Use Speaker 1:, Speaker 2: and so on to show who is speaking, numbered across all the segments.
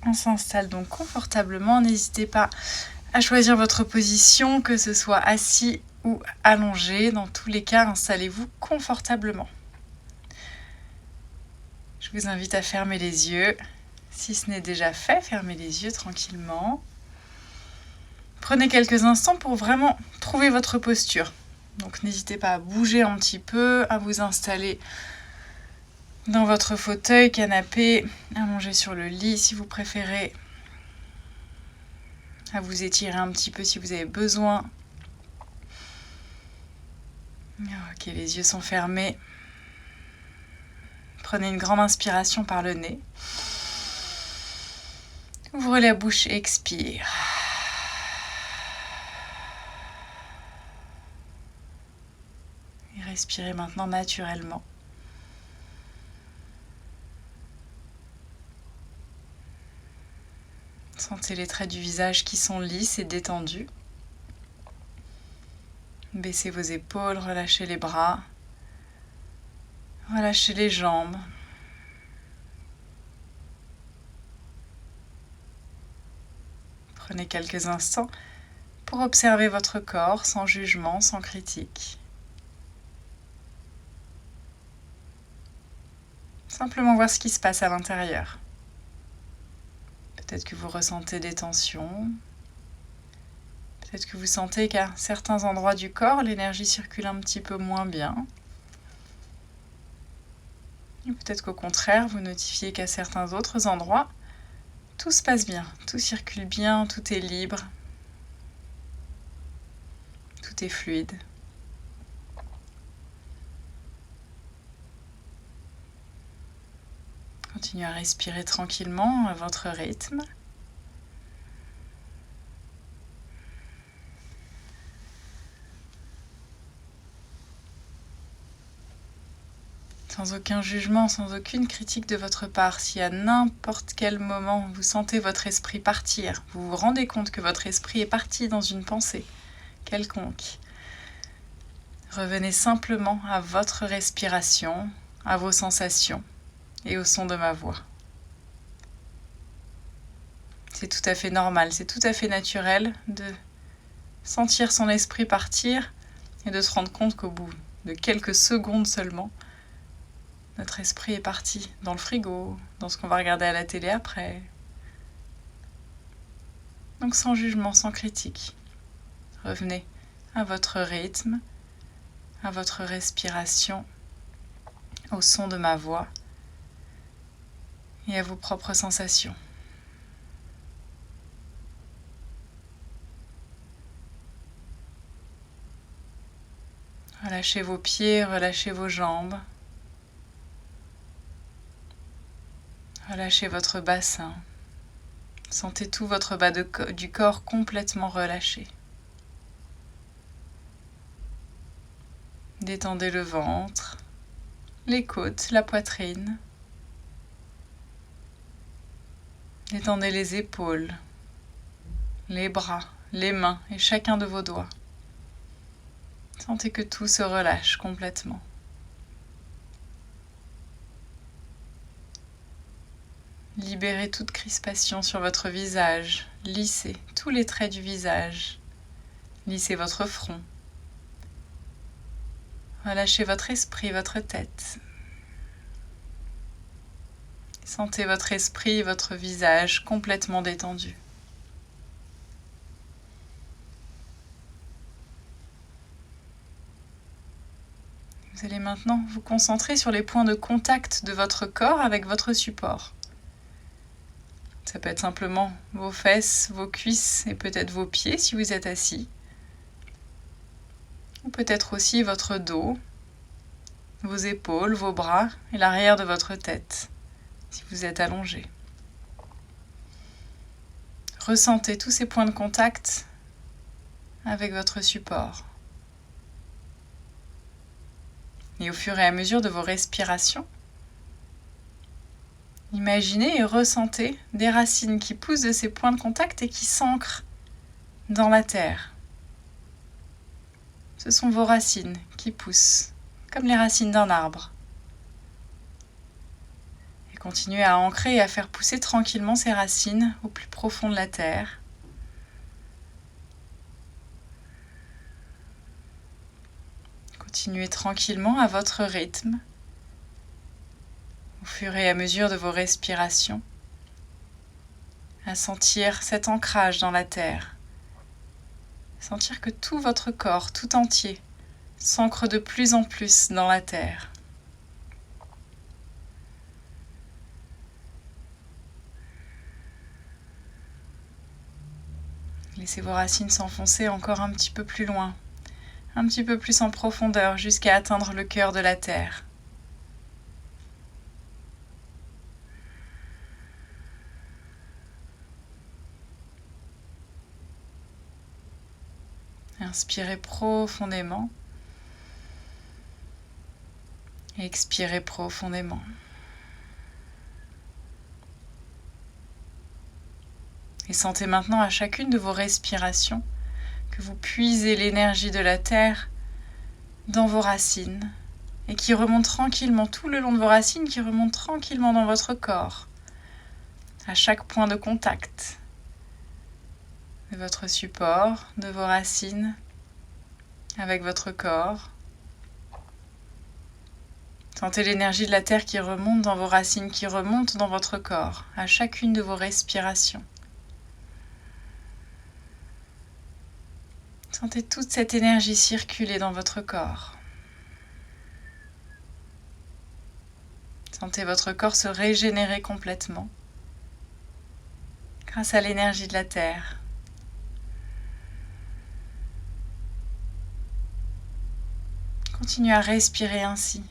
Speaker 1: On s'installe donc confortablement. N'hésitez pas à choisir votre position, que ce soit assis ou allongé. Dans tous les cas, installez-vous confortablement. Je vous invite à fermer les yeux. Si ce n'est déjà fait, fermez les yeux tranquillement. Prenez quelques instants pour vraiment trouver votre posture. Donc n'hésitez pas à bouger un petit peu, à vous installer dans votre fauteuil, canapé, allongé sur le lit si vous préférez, à vous étirer un petit peu si vous avez besoin. Ok, les yeux sont fermés. Prenez une grande inspiration par le nez. Ouvrez la bouche et expire. Et respirez maintenant naturellement. Sentez les traits du visage qui sont lisses et détendus. Baissez vos épaules, relâchez les bras, relâchez les jambes. Prenez quelques instants pour observer votre corps sans jugement, sans critique. Simplement voir ce qui se passe à l'intérieur. Peut-être que vous ressentez des tensions. Peut-être que vous sentez qu'à certains endroits du corps, l'énergie circule un petit peu moins bien. Et peut-être qu'au contraire, vous notifiez qu'à certains autres endroits, tout se passe bien, tout circule bien, tout est libre, tout est fluide. Continuez à respirer tranquillement à votre rythme. Sans aucun jugement, sans aucune critique de votre part. Si à n'importe quel moment vous sentez votre esprit partir, vous vous rendez compte que votre esprit est parti dans une pensée quelconque, revenez simplement à votre respiration, à vos sensations et au son de ma voix. C'est tout à fait normal, c'est tout à fait naturel de sentir son esprit partir et de se rendre compte qu'au bout de quelques secondes seulement, notre esprit est parti dans le frigo, dans ce qu'on va regarder à la télé après. Donc sans jugement, sans critique. Revenez à votre rythme, à votre respiration, au son de ma voix et à vos propres sensations. Relâchez vos pieds, relâchez vos jambes. Relâchez votre bassin. Sentez tout votre bas du corps complètement relâché. Détendez le ventre, les côtes, la poitrine. Détendez les épaules, les bras, les mains et chacun de vos doigts. Sentez que tout se relâche complètement. Libérez toute crispation sur votre visage. Lissez tous les traits du visage. Lissez votre front. Relâchez votre esprit, votre tête. Sentez votre esprit et votre visage complètement détendus. Vous allez maintenant vous concentrer sur les points de contact de votre corps avec votre support. Ça peut être simplement vos fesses, vos cuisses et peut-être vos pieds si vous êtes assis. Ou peut-être aussi votre dos, vos épaules, vos bras et l'arrière de votre tête si vous êtes allongé. Ressentez tous ces points de contact avec votre support. Et au fur et à mesure de vos respirations, imaginez et ressentez des racines qui poussent de ces points de contact et qui s'ancrent dans la terre. Ce sont vos racines qui poussent, comme les racines d'un arbre. Et Continuez à ancrer et à faire pousser tranquillement ces racines au plus profond de la terre. Continuez tranquillement à votre rythme, au fur et à mesure de vos respirations, à sentir cet ancrage dans la terre. Sentir que tout votre corps, tout entier, s'ancre de plus en plus dans la terre. Laissez vos racines s'enfoncer encore un petit peu plus loin, un petit peu plus en profondeur jusqu'à atteindre le cœur de la terre. Inspirez profondément. Et expirez profondément. Et sentez maintenant à chacune de vos respirations que vous puisez l'énergie de la terre dans vos racines et qui remonte tranquillement tout le long de vos racines, qui remonte tranquillement dans votre corps, à chaque point de contact de votre support, de vos racines avec votre corps. Sentez l'énergie de la terre qui remonte dans vos racines, qui remonte dans votre corps, à chacune de vos respirations. Sentez toute cette énergie circuler dans votre corps. Sentez votre corps se régénérer complètement grâce à l'énergie de la terre. Continuez à respirer ainsi,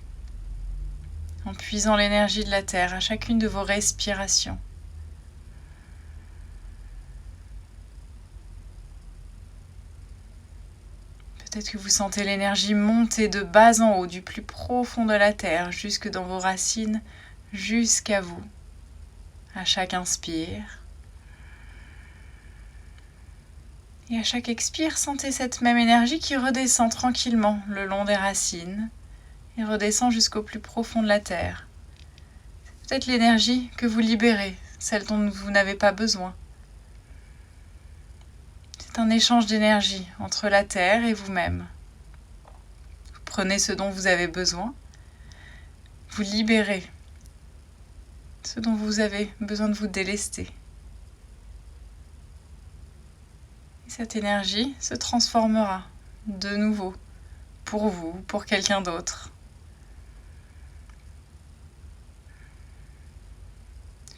Speaker 1: en puisant l'énergie de la terre à chacune de vos respirations. Peut-être que vous sentez l'énergie monter de bas en haut, du plus profond de la terre, jusque dans vos racines, jusqu'à vous, à chaque inspire. Et à chaque expire, sentez cette même énergie qui redescend tranquillement le long des racines et redescend jusqu'au plus profond de la terre. C'est peut-être l'énergie que vous libérez, celle dont vous n'avez pas besoin. C'est un échange d'énergie entre la terre et vous-même. Vous prenez ce dont vous avez besoin, vous libérez ce dont vous avez besoin de vous délester. Et cette énergie se transformera de nouveau pour vous, pour quelqu'un d'autre.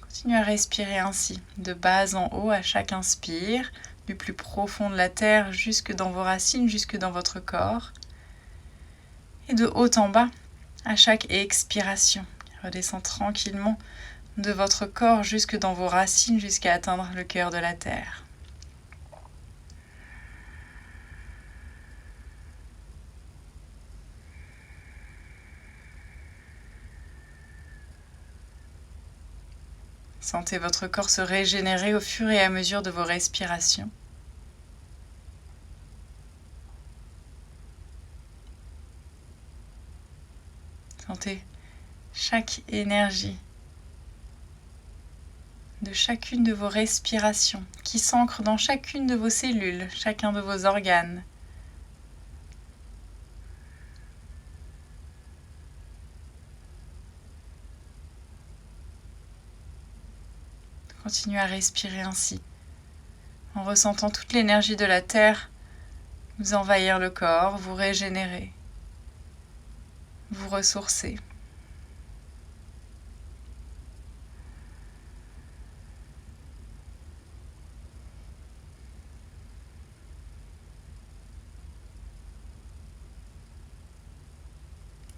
Speaker 1: Continuez à respirer ainsi, de bas en haut à chaque inspire, du plus profond de la terre jusque dans vos racines, jusque dans votre corps. Et de haut en bas à chaque expiration. Redescend tranquillement de votre corps jusque dans vos racines, jusqu'à atteindre le cœur de la terre. Sentez votre corps se régénérer au fur et à mesure de vos respirations. Sentez chaque énergie de chacune de vos respirations qui s'ancre dans chacune de vos cellules, chacun de vos organes. Continuez à respirer ainsi, en ressentant toute l'énergie de la terre vous envahir le corps, vous régénérer, vous ressourcer.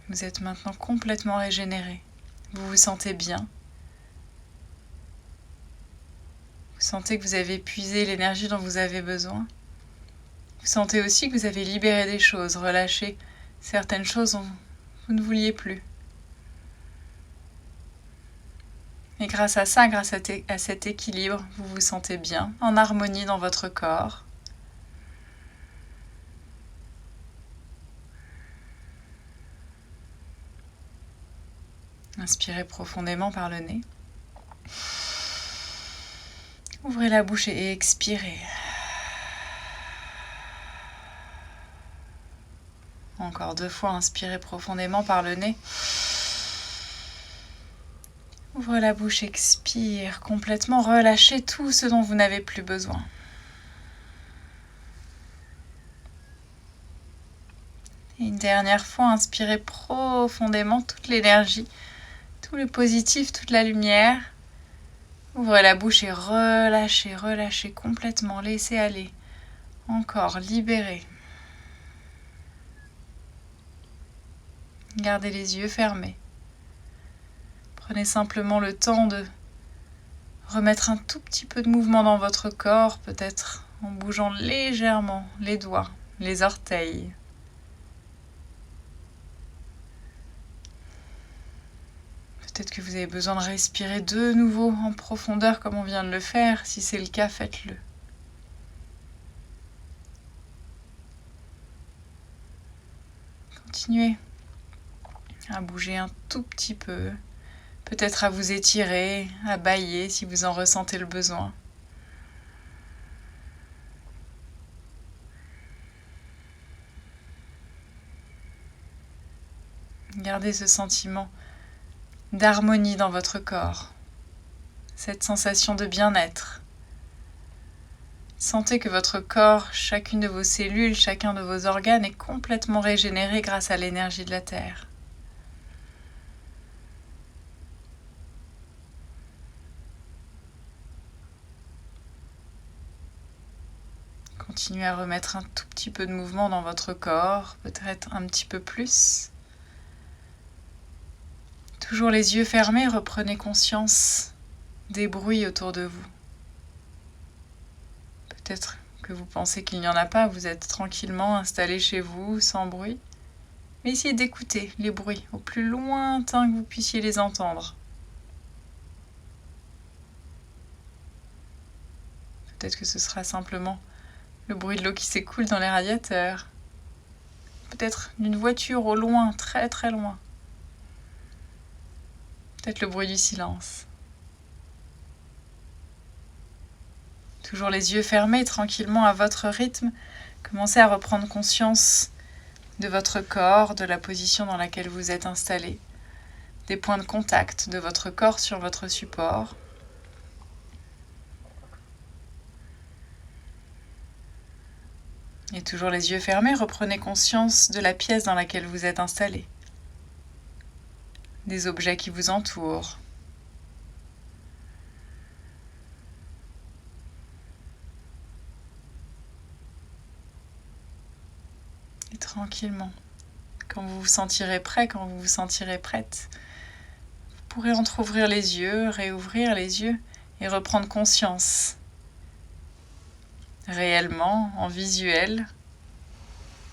Speaker 1: Vous êtes maintenant complètement régénéré. Vous vous sentez bien. Vous sentez que vous avez épuisé l'énergie dont vous avez besoin. Vous sentez aussi que vous avez libéré des choses, relâché certaines choses dont vous ne vouliez plus. Et grâce à ça, grâce à cet équilibre, vous vous sentez bien, en harmonie dans votre corps. Inspirez profondément par le nez. Ouvrez la bouche et expirez. Encore 2 fois, inspirez profondément par le nez. Ouvrez la bouche, expire complètement, relâchez tout ce dont vous n'avez plus besoin. Et une dernière fois, inspirez profondément toute l'énergie, tout le positif, toute la lumière. Ouvrez la bouche et relâchez, relâchez complètement, laissez aller. Encore, libérez. Gardez les yeux fermés. Prenez simplement le temps de remettre un tout petit peu de mouvement dans votre corps, peut-être en bougeant légèrement les doigts, les orteils. Peut-être que vous avez besoin de respirer de nouveau en profondeur comme on vient de le faire. Si c'est le cas, faites-le. Continuez à bouger un tout petit peu. Peut-être à vous étirer, à bâiller si vous en ressentez le besoin. Gardez ce sentiment d'harmonie dans votre corps, cette sensation de bien-être. Sentez que votre corps, chacune de vos cellules, chacun de vos organes est complètement régénéré grâce à l'énergie de la Terre. Continuez à remettre un tout petit peu de mouvement dans votre corps, peut-être un petit peu plus. Toujours les yeux fermés, reprenez conscience des bruits autour de vous. Peut-être que vous pensez qu'il n'y en a pas, vous êtes tranquillement installé chez vous, sans bruit. Mais essayez d'écouter les bruits au plus lointain que vous puissiez les entendre. Peut-être que ce sera simplement le bruit de l'eau qui s'écoule dans les radiateurs. Peut-être d'une voiture au loin, très très loin. Peut-être le bruit du silence. Toujours les yeux fermés, tranquillement à votre rythme, commencez à reprendre conscience de votre corps, de la position dans laquelle vous êtes installé, des points de contact de votre corps sur votre support. Et toujours les yeux fermés, reprenez conscience de la pièce dans laquelle vous êtes installé, des objets qui vous entourent. Et tranquillement, quand vous vous sentirez prêt, quand vous vous sentirez prête, vous pourrez entrouvrir les yeux, réouvrir les yeux et reprendre conscience réellement, en visuel,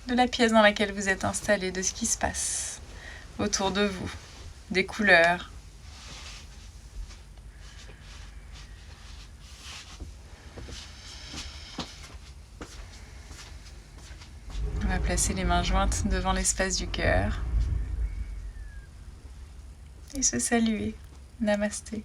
Speaker 1: de la pièce dans laquelle vous êtes installé, de ce qui se passe autour de vous, des couleurs. On va placer les mains jointes devant l'espace du cœur et se saluer. Namasté.